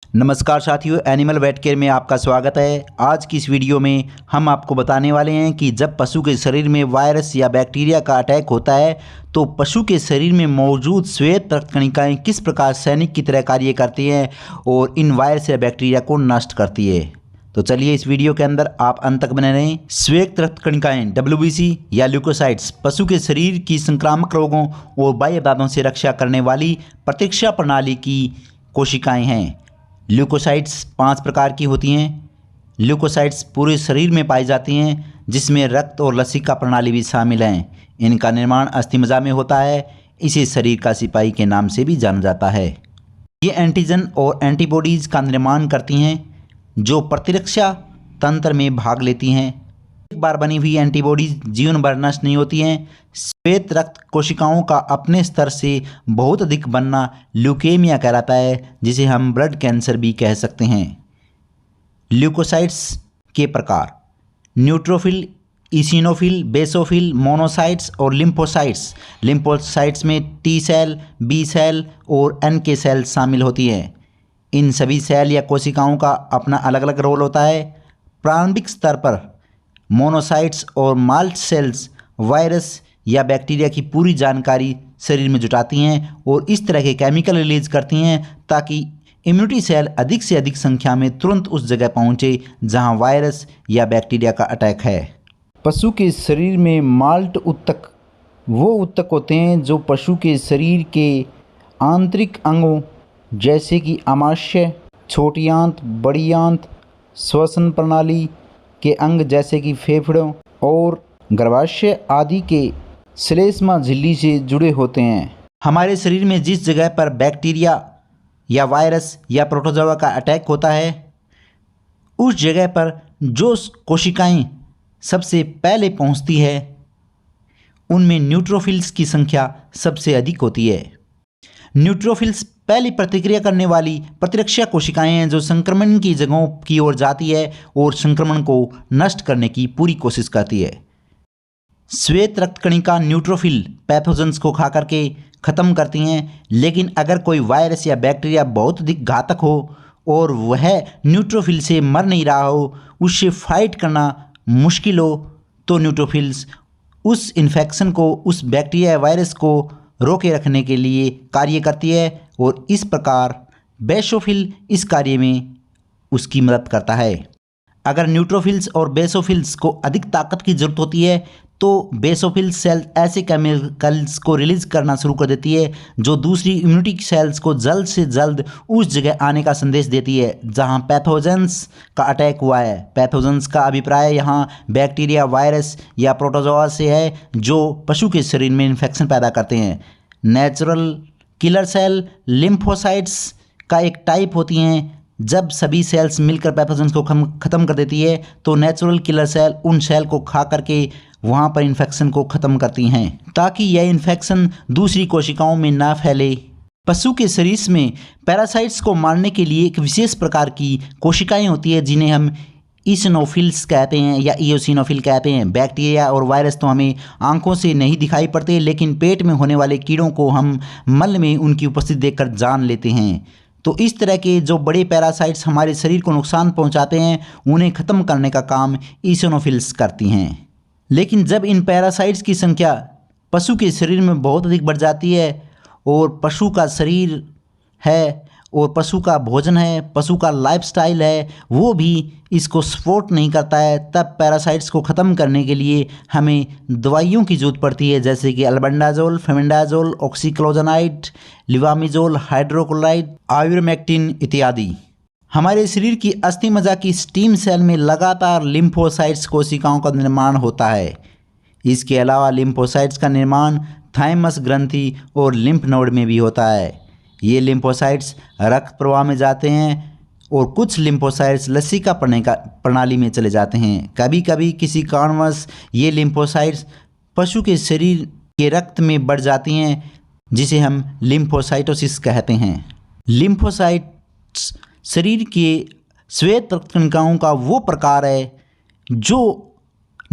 नमस्कार साथियों, animal wait care में आपका स्वागत है। आज की इस वीडियो में हम आपको बताने वाले हैं कि जब पशु के शरीर में वायरस या बैक्टीरिया का अटैक होता है तो पशु के शरीर में मौजूद श्वेत रक्त कणिकाएं किस प्रकार सैनिक की तरह कार्य करती हैं और इन वायरस या बैक्टीरिया को नष्ट करती है। तो चलिए इस वीडियो के अंदर आप अंत तक बने रहें। श्वेत रक्त कणिकाएं WBC या ल्यूकोसाइट्स पशु के शरीर की संक्रामक रोगों और बाह्य बाधाओं से रक्षा करने वाली प्रतिरक्षा प्रणाली की कोशिकाएं हैं। ल्यूकोसाइट्स 5 प्रकार की होती हैं। ल्यूकोसाइट्स पूरे शरीर में पाई जाती हैं, जिसमें रक्त और लसिका प्रणाली भी शामिल हैं। इनका निर्माण अस्थिमज्जा में होता है। इसे शरीर का सिपाही के नाम से भी जाना जाता है। ये एंटीजन और एंटीबॉडीज़ का निर्माण करती हैं जो प्रतिरक्षा तंत्र में भाग लेती हैं। एक बार बनी हुई एंटीबॉडीज जीवन भर नष्ट नहीं होती हैं। श्वेत रक्त कोशिकाओं का अपने स्तर से बहुत अधिक बनना ल्यूकेमिया कहलाता है, जिसे हम ब्लड कैंसर भी कह सकते हैं। ल्यूकोसाइट्स के प्रकार: न्यूट्रोफिल, इसिनोफिल, बेसोफिल, मोनोसाइट्स और लिम्फोसाइट्स। लिम्फोसाइट्स में टी सेल, बी सेल और NK सेल शामिल होती हैं। इन सभी सेल या कोशिकाओं का अपना अलग अलग रोल होता है। प्रारंभिक स्तर पर मोनोसाइट्स और मास्ट सेल्स वायरस या बैक्टीरिया की पूरी जानकारी शरीर में जुटाती हैं और इस तरह के केमिकल रिलीज करती हैं ताकि इम्यूनिटी सेल अधिक से अधिक संख्या में तुरंत उस जगह पहुंचे जहां वायरस या बैक्टीरिया का अटैक है। पशु के शरीर में माल्ट ऊतक वो ऊतक होते हैं जो पशु के शरीर के आंतरिक अंगों जैसे कि आमाशय, छोटी आंत, बड़ी आंत, श्वसन प्रणाली के अंग जैसे कि फेफड़ों और गर्भाशय आदि के श्लेष्मा झिल्ली से जुड़े होते हैं। हमारे शरीर में जिस जगह पर बैक्टीरिया या वायरस या प्रोटोजोआ का अटैक होता है, उस जगह पर जो कोशिकाएं सबसे पहले पहुंचती है उनमें न्यूट्रोफिल्स की संख्या सबसे अधिक होती है। न्यूट्रोफिल्स पहली प्रतिक्रिया करने वाली प्रतिरक्षा कोशिकाएं हैं जो संक्रमण की जगहों की ओर जाती है और संक्रमण को नष्ट करने की पूरी कोशिश करती है। श्वेत रक्त कणिका न्यूट्रोफिल पैथोजेंस को खा करके ख़त्म करती हैं, लेकिन अगर कोई वायरस या बैक्टीरिया बहुत अधिक घातक हो और वह न्यूट्रोफिल से मर नहीं रहा हो, उससे फाइट करना मुश्किल हो, तो न्यूट्रोफिल्स उस इन्फेक्शन को, उस बैक्टीरिया या वायरस को रोके रखने के लिए कार्य करती है और इस प्रकार बेसोफिल इस कार्य में उसकी मदद करता है। अगर न्यूट्रोफिल्स और बेसोफिल्स को अधिक ताकत की ज़रूरत होती है तो बेसोफिल सेल ऐसे केमिकल्स को रिलीज करना शुरू कर देती है जो दूसरी इम्यूनिटी सेल्स को जल्द से जल्द उस जगह आने का संदेश देती है जहां पैथोजेंस का अटैक हुआ है। पैथोजेंस का अभिप्राय यहाँ बैक्टीरिया, वायरस या प्रोटोजोआ से है जो पशु के शरीर में इन्फेक्शन पैदा करते हैं। नेचुरल किलर सेल लिम्फोसाइट्स का एक टाइप होती हैं। जब सभी सेल्स मिलकर पैथोजेंस को ख़त्म कर देती है तो नेचुरल किलर सेल उन सेल को खा करके वहाँ पर इन्फेक्शन को ख़त्म करती हैं ताकि यह इन्फेक्शन दूसरी कोशिकाओं में ना फैले। पशु के शरीर में पैरासाइट्स को मारने के लिए एक विशेष प्रकार की कोशिकाएं होती है जिन्हें हम ईसिनोफिल्स कहते हैं या इयोसिनोफिल कहते हैं। बैक्टीरिया और वायरस तो हमें आंखों से नहीं दिखाई पड़ते, लेकिन पेट में होने वाले कीड़ों को हम मल में उनकी उपस्थिति देखकर जान लेते हैं। तो इस तरह के जो बड़े पैरासाइट्स हमारे शरीर को नुकसान पहुंचाते हैं, उन्हें ख़त्म करने का काम ईसिनोफिल्स करती हैं। लेकिन जब इन पैरासाइट्स की संख्या पशु के शरीर में बहुत अधिक बढ़ जाती है और पशु का शरीर है और पशु का भोजन है, पशु का लाइफस्टाइल है, वो भी इसको सपोर्ट नहीं करता है, तब पैरासाइट्स को ख़त्म करने के लिए हमें दवाइयों की ज़रूरत पड़ती है जैसे कि अल्बेंडाजोल, फेमेंडाजोल, ऑक्सीक्लोजनाइड, लिवामिजोल, हाइड्रोक्लोराइड, आयुर्मेक्टिन इत्यादि। हमारे शरीर की अस्थिमज्जा की स्टीम सेल में लगातार लिम्फोसाइट्स कोशिकाओं का निर्माण होता है। इसके अलावा लिम्फोसाइट्स का निर्माण थाइमस ग्रंथि और लिम्फ नोड में भी होता है। ये लिम्फोसाइट्स रक्त प्रवाह में जाते हैं और कुछ लिम्फोसाइट्स लसिका प्रणाली में चले जाते हैं। कभी कभी किसी कारणवश ये लिम्फोसाइट्स पशु के शरीर के रक्त में बढ़ जाती हैं, जिसे हम लिम्फोसाइटोसिस कहते हैं। लिम्फोसाइट्स शरीर के श्वेत रक्त कणिकाओं का वो प्रकार है जो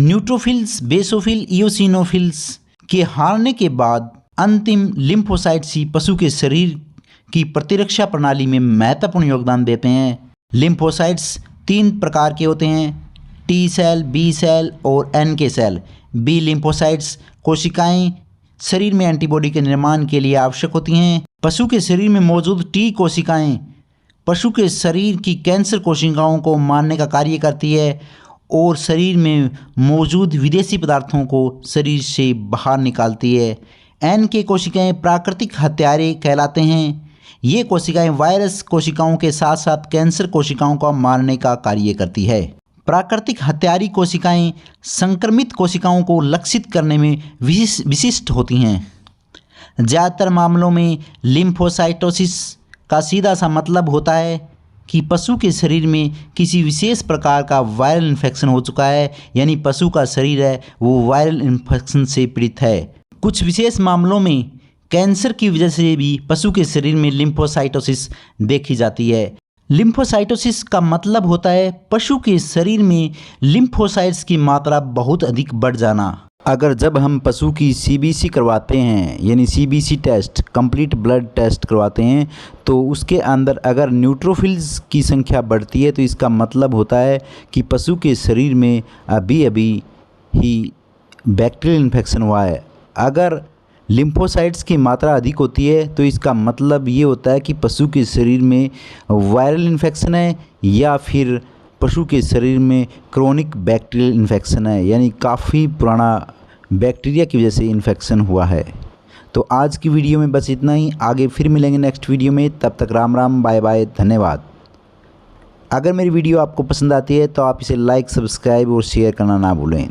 न्यूट्रोफिल्स, बेसोफिल, इयोसिनोफिल्स के हारने के बाद अंतिम लिम्फोसाइट्स ही पशु के शरीर की प्रतिरक्षा प्रणाली में महत्वपूर्ण योगदान देते हैं। लिम्फोसाइट्स 3 प्रकार के होते हैं, टी सेल, बी सेल और NK सेल। बी लिम्फोसाइट्स कोशिकाएं शरीर में एंटीबॉडी के निर्माण के लिए आवश्यक होती हैं। पशु के शरीर में मौजूद टी कोशिकाएं पशु के शरीर की कैंसर कोशिकाओं को मारने का कार्य करती है और शरीर में मौजूद विदेशी पदार्थों को शरीर से बाहर निकालती है। NK कोशिकाएं प्राकृतिक हत्यारे कहलाते हैं। ये कोशिकाएं वायरस कोशिकाओं के साथ साथ कैंसर कोशिकाओं को मारने का कार्य करती है। प्राकृतिक हत्यारी कोशिकाएं संक्रमित कोशिकाओं को लक्षित करने में विशिष्ट होती हैं। ज़्यादातर मामलों में लिम्फोसाइटोसिस का सीधा सा मतलब होता है कि पशु के शरीर में किसी विशेष प्रकार का वायरल इन्फेक्शन हो चुका है, यानी पशु का शरीर है वो वायरल इन्फेक्शन से पीड़ित है। कुछ विशेष मामलों में कैंसर की वजह से भी पशु के शरीर में लिम्फोसाइटोसिस देखी जाती है। लिम्फोसाइटोसिस का मतलब होता है पशु के शरीर में लिम्फोसाइट्स की मात्रा बहुत अधिक बढ़ जाना। अगर जब हम पशु की CBC करवाते हैं, यानी CBC test, complete blood test करवाते हैं, तो उसके अंदर अगर न्यूट्रोफिल्स की संख्या बढ़ती है तो इसका मतलब होता है कि पशु के शरीर में अभी ही बैक्टीरियल इन्फेक्शन हुआ है। अगर लिम्फोसाइट्स की मात्रा अधिक होती है तो इसका मतलब ये होता है कि पशु के शरीर में वायरल इन्फेक्शन है या फिर पशु के शरीर में क्रोनिक बैक्टीरियल इन्फेक्शन है, यानी काफ़ी पुराना बैक्टीरिया की वजह से इन्फेक्शन हुआ है। तो आज की वीडियो में बस इतना ही। आगे फिर मिलेंगे नेक्स्ट वीडियो में। तब तक राम राम, बाय बाय, धन्यवाद। अगर मेरी वीडियो आपको पसंद आती है तो आप इसे लाइक, सब्सक्राइब और शेयर करना ना भूलें।